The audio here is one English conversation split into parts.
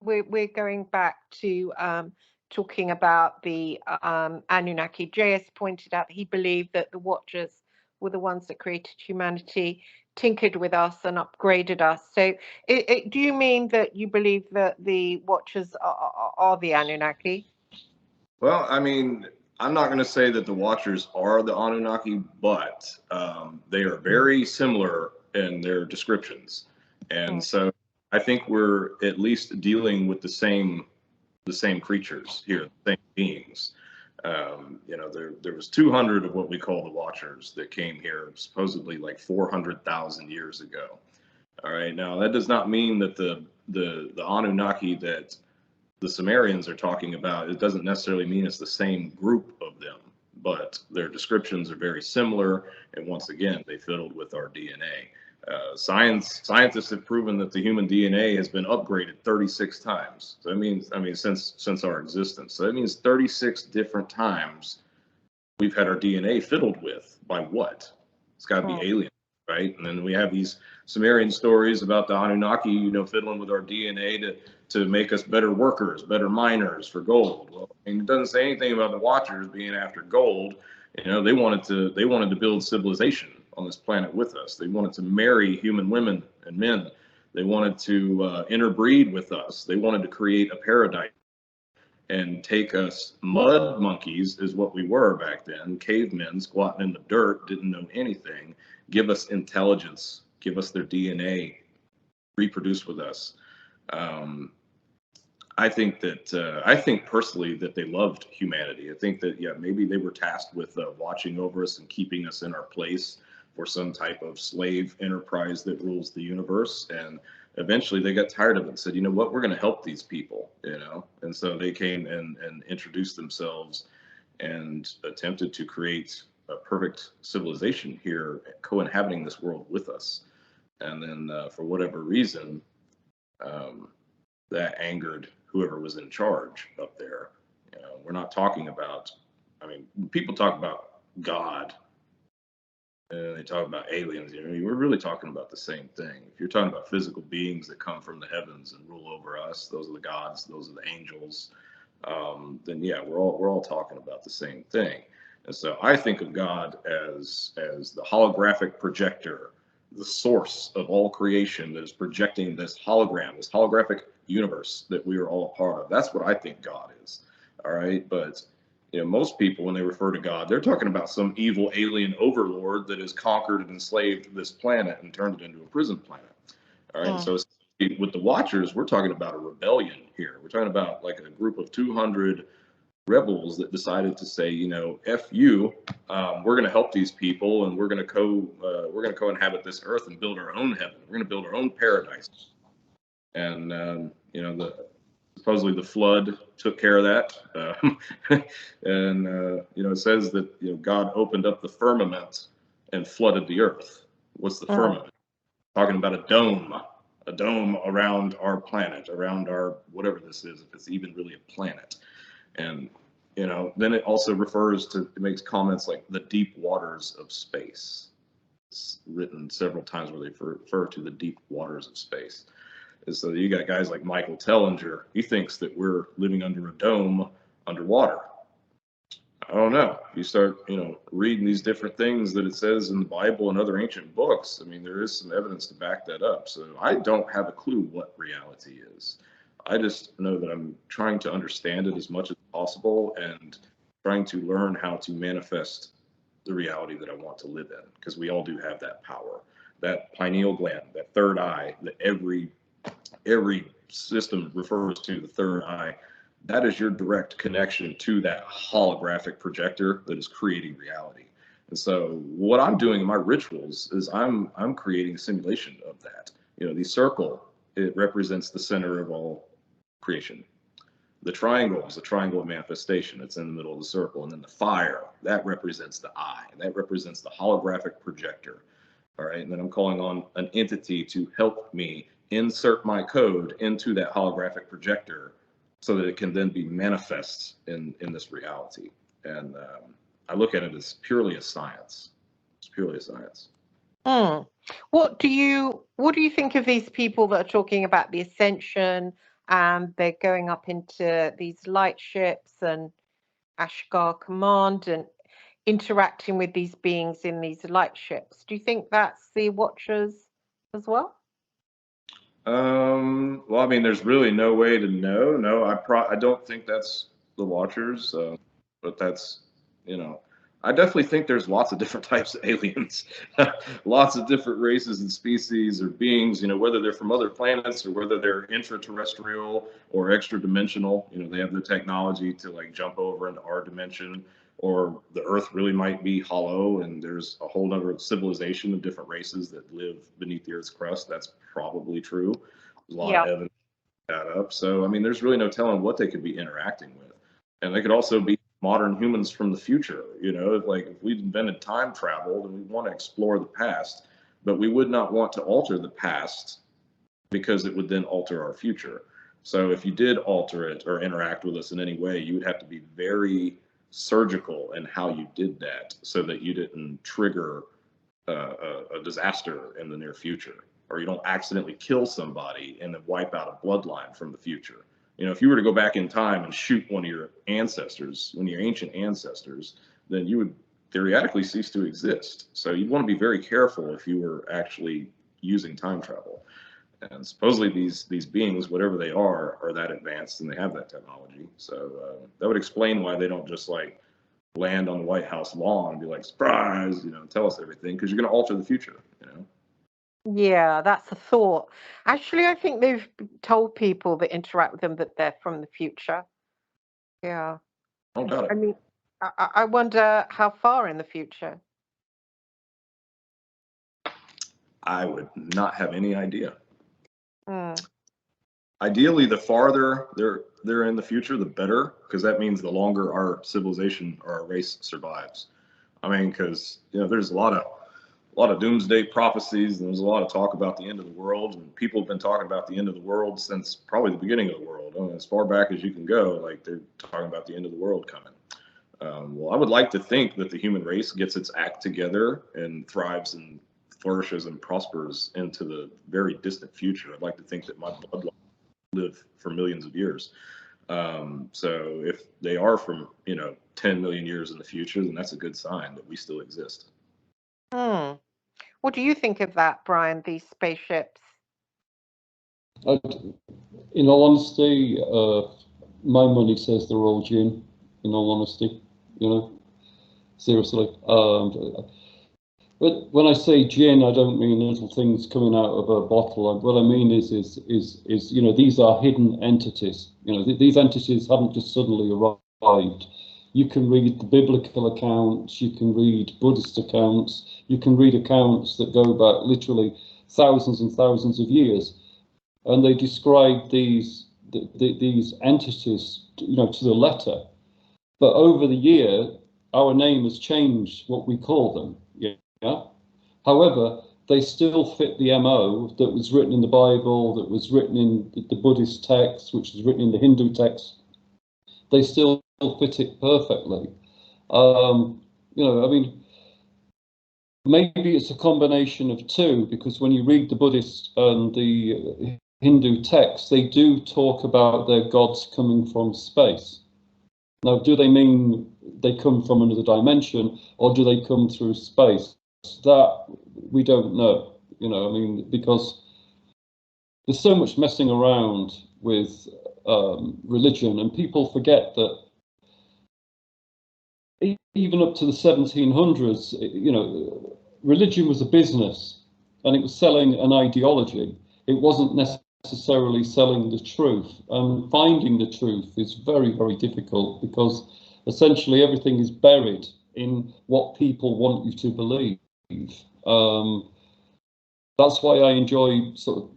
we're going back to talking about the Anunnaki. JS pointed out that he believed that the Watchers were the ones that created humanity, tinkered with us, and upgraded us. So, do you mean that you believe that the Watchers are the Anunnaki? Well, I mean, I'm not going to say that the Watchers are the Anunnaki, but they are very similar in their descriptions, and so I think we're at least dealing with the same creatures here, the same beings. There was 200 of what we call the Watchers that came here supposedly like 400,000 years ago. All right, now that does not mean that the Anunnaki that the Sumerians are talking about, it doesn't necessarily mean it's the same group of them, but their descriptions are very similar. And once again, they fiddled with our DNA. Scientists have proven that the human DNA has been upgraded 36 times. So that means, since our existence. So that means 36 different times we've had our DNA fiddled with by what? It's got to be aliens, right? And then we have these Sumerian stories about the Anunnaki, fiddling with our DNA to make us better workers, better miners for gold. Well, it doesn't say anything about the Watchers being after gold. They wanted to build civilization on this planet with us. They wanted to marry human women and men. They wanted to interbreed with us. They wanted to create a paradise and take us. Mud monkeys is what we were back then, cavemen squatting in the dirt, didn't know anything, give us intelligence, give us their DNA, reproduce with us. I think personally that they loved humanity. I think that, maybe they were tasked with watching over us and keeping us in our place for some type of slave enterprise that rules the universe. And eventually they got tired of it and said, you know what, we're going to help these people, And so they came and introduced themselves and attempted to create a perfect civilization here, co-inhabiting this world with us. And then for whatever reason, that angered whoever was in charge up there. We're not talking about, people talk about God and they talk about aliens. We're really talking about the same thing. If you're talking about physical beings that come from the heavens and rule over us, those are the gods, those are the angels. Then we're all talking about the same thing. And so I think of God as the holographic projector, the source of all creation that is projecting this hologram, this holographic universe that we are all a part of. That's what I think God is. All right. But, most people, when they refer to God, they're talking about some evil alien overlord that has conquered and enslaved this planet and turned it into a prison planet. All right. So with the Watchers, we're talking about a rebellion here. We're talking about like a group of 200 rebels that decided to say, F you, we're going to help these people, and we're going to co-inhabit this earth and build our own heaven. We're going to build our own paradise. And supposedly the flood took care of that. And it says that God opened up the firmament and flooded the earth. What's the firmament? Talking about a dome around our planet, around our whatever this is, if it's even really a planet. And then it also it makes comments like the deep waters of space. It's written several times where they refer to the deep waters of space. And so you got guys like Michael Tellinger. He thinks that we're living under a dome underwater. I don't know. You start, reading these different things that it says in the Bible and other ancient books. There is some evidence to back that up. So I don't have a clue what reality is. I just know that I'm trying to understand it as much as possible and trying to learn how to manifest the reality that I want to live in, because we all do have that power, that pineal gland, that third eye that every system refers to, the third eye. That is your direct connection to that holographic projector that is creating reality. And so what I'm doing in my rituals is I'm creating a simulation of that. The circle, it represents the center of all creation. The triangle is a triangle of manifestation. It's in the middle of the circle. And then the fire, that represents the eye. That represents the holographic projector. All right. And then I'm calling on an entity to help me insert my code into that holographic projector so that it can then be manifest in this reality. And I look at it as purely a science. It's purely a science. What do you think of these people that are talking about the ascension, and they're going up into these light ships and Ashgar Command and interacting with these beings in these light ships. Do you think that's the Watchers as well? Well, I mean, there's really no way to know. No, I don't think that's the Watchers, but that's, you know, I definitely think there's lots of different types of aliens, lots of different races and species or beings, you know, whether they're from other planets or whether they're intraterrestrial or extra dimensional, you know, they have the technology to like jump over into our dimension, or the Earth really might be hollow and there's a whole other civilization of different races that live beneath the Earth's crust. That's probably true. There's a lot of evidence to back that up. So, I mean, there's really no telling what they could be interacting with. And they could also be modern humans from the future. You know, if we invented time travel, then we want to explore the past, but we would not want to alter the past because it would then alter our future. So if you did alter it or interact with us in any way, you would have to be very surgical in how you did that so that you didn't trigger a disaster in the near future, or you don't accidentally kill somebody and then wipe out a bloodline from the future. You know, if you were to go back in time and shoot one of your ancestors, one of your ancient ancestors, then you would theoretically cease to exist. So you'd want to be very careful if you were actually using time travel. And supposedly these beings, whatever they are that advanced and they have that technology. So that would explain why they don't just like land on the White House lawn and be like, surprise, you know, tell us everything, because you're going to alter the future, you know. Yeah, that's a thought. Actually, I think they've told people that interact with them that they're from the future. Yeah. Oh, got I it. mean, I wonder how far in the future. I would not have any idea. Mm. Ideally, the farther they're in the future, the better, because that means the longer our civilization or our race survives. I mean, because you know, there's a lot of doomsday prophecies, and there's a lot of talk about the end of the world, and people have been talking about the end of the world since probably the beginning of the world. I mean, as far back as you can go, like they're talking about the end of the world coming. Well, I would like to think that the human race gets its act together and thrives and flourishes and prospers into the very distant future. I'd like to think that my bloodline live for millions of years. So if they are from, you know, 10 million years in the future, then that's a good sign that we still exist. Hmm. What do you think of that, Brian, these spaceships? In all honesty, my money says they're all gin, in all honesty, you know, seriously. But when I say gin, I don't mean little things coming out of a bottle. What I mean is you know, these are hidden entities. You know, these entities haven't just suddenly arrived. You can read the biblical accounts, you can read Buddhist accounts, you can read accounts that go back literally thousands and thousands of years, and they describe these entities, you know, to the letter. But over the year, our name has changed what we call them. Yeah. However, they still fit the MO that was written in the Bible, that was written in the Buddhist text, which was written in the Hindu text. They still fit it perfectly. You know, I mean, maybe it's a combination of two, because when you read the Buddhist and the Hindu texts, they do talk about their gods coming from space. Now, do they mean they come from another dimension, or do they come through space? That we don't know, you know, I mean, because there's so much messing around with religion, and people forget that even up to the 1700s, you know, religion was a business and it was selling an ideology. It wasn't necessarily selling the truth, and finding the truth is very, very difficult, because essentially everything is buried in what people want you to believe. That's why I enjoy sort of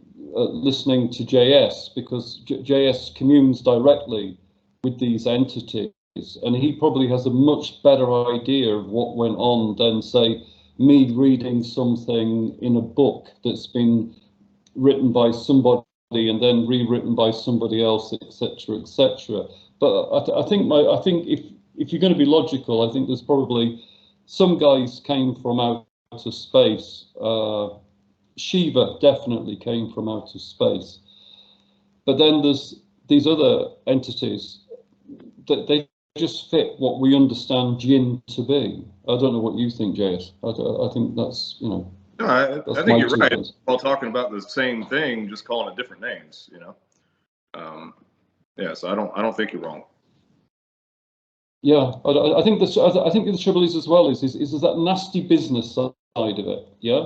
listening to JS, because JS communes directly with these entities, and he probably has a much better idea of what went on than, say, me reading something in a book that's been written by somebody and then rewritten by somebody else, etc., etc. But I think if you're going to be logical, I think there's probably some guys came from outer space. Shiva definitely came from outer space. But then there's these other entities that they just fit what we understand jinn to be. I don't know what you think, JS. I think that's, you know. No, I think you're right. We're all talking about the same thing, just calling it different names, you know. Yeah, so I don't think you're wrong. Yeah, I think the trouble is as well is that nasty business side of it. Yeah.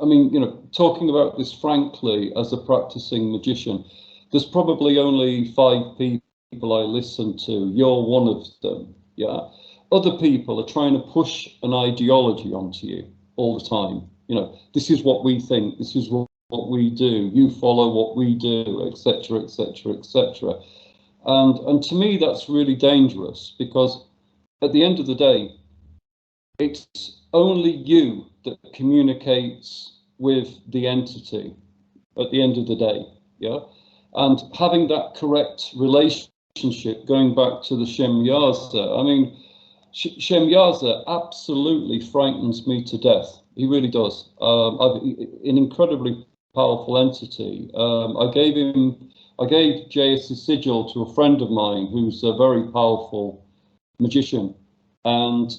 I mean, you know, talking about this frankly as a practicing magician, there's probably only 5 people I listen to. You're one of them. Yeah. Other people are trying to push an ideology onto you all the time. You know, this is what we think. This is what we do. You follow what we do, etc., etc., etc. And to me, that's really dangerous, because at the end of the day, it's only you that communicates with the entity at the end of the day. Yeah. And having that correct relationship, going back to the Shemyaza, I mean, Shemyaza absolutely frightens me to death. He really does. An incredibly powerful entity. I gave JS's sigil to a friend of mine who's a very powerful magician, and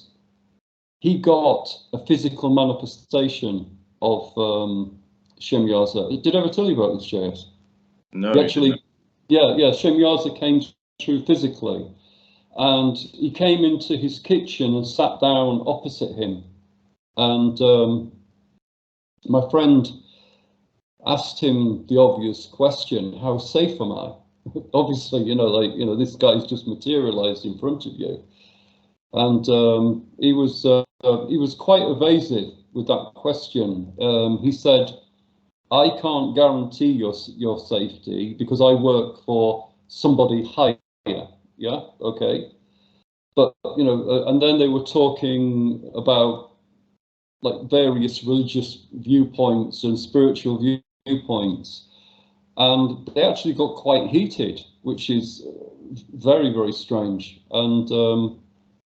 he got a physical manifestation of Shemyaza. Did I ever tell you about this, JS? No. Actually, yeah, Shemyaza came through physically, and he came into his kitchen and sat down opposite him, and my friend asked him the obvious question: how safe am I? Obviously, you know, this guy's just materialized in front of you, and he was quite evasive with that question. He said, I can't guarantee your safety because I work for somebody higher. Yeah, okay. But, you know, and then they were talking about like various religious viewpoints and spiritual viewpoints. And they actually got quite heated, which is very, very strange. And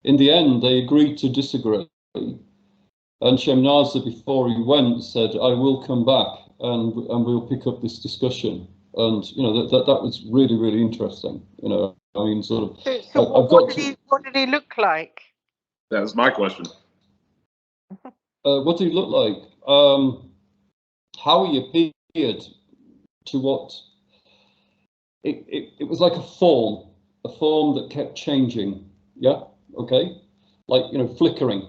in the end, they agreed to disagree. And Shemyaza, before he went, said, I will come back and we'll pick up this discussion. And, you know, that was really, really interesting. You know, I mean, sort of. So what did he look like? That was my question. What did he look like? How he appeared to what? It was like a form that kept changing. Yeah, okay, like, you know, flickering.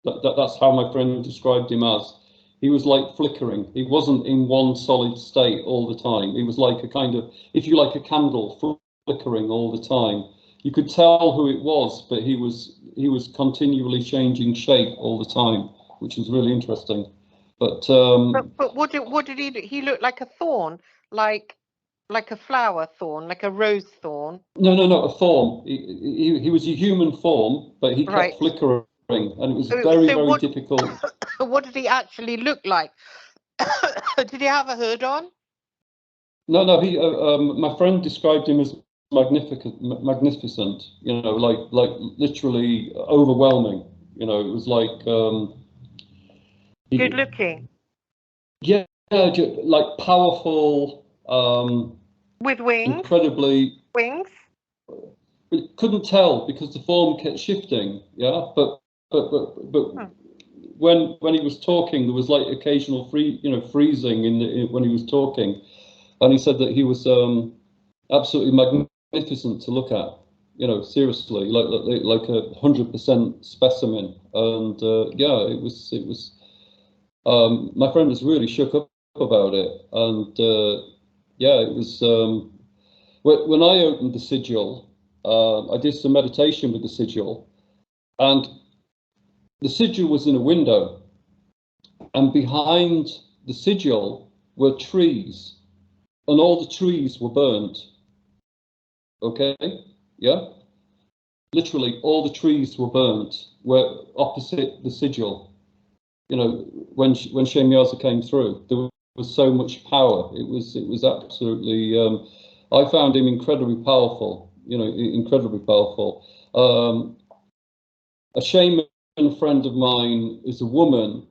That's how my friend described him as. He was like flickering. He wasn't in one solid state all the time. He was like a kind of, if you like, a candle flickering all the time. You could tell who it was, but he was continually changing shape all the time, which was really interesting. But what did he do? He looked like a thorn, like a flower thorn, like a rose thorn. No, a form. He was a human form, but he kept flickering, and it was very difficult. What did he actually look like? Did he have a hood on? No. He, my friend described him as magnificent. You know, like literally overwhelming. You know, it was like good looking. Yeah, like powerful. With wings. Incredibly wings. We couldn't tell because the form kept shifting. Yeah, but when he was talking, there was like occasional freezing when he was talking, and he said that he was absolutely magnificent to look at. You know, seriously, like 100% specimen, and yeah, it was. My friend was really shook up about it, and yeah, it was. When I opened the sigil, I did some meditation with the sigil, and the sigil was in a window, and behind the sigil were trees, and all the trees were burnt. Okay, yeah, literally all the trees were burnt. Were opposite the sigil. You know, when Shemyaza came through, there was so much power. It was absolutely. I found him incredibly powerful. You know, incredibly powerful. A shaman friend of mine is a woman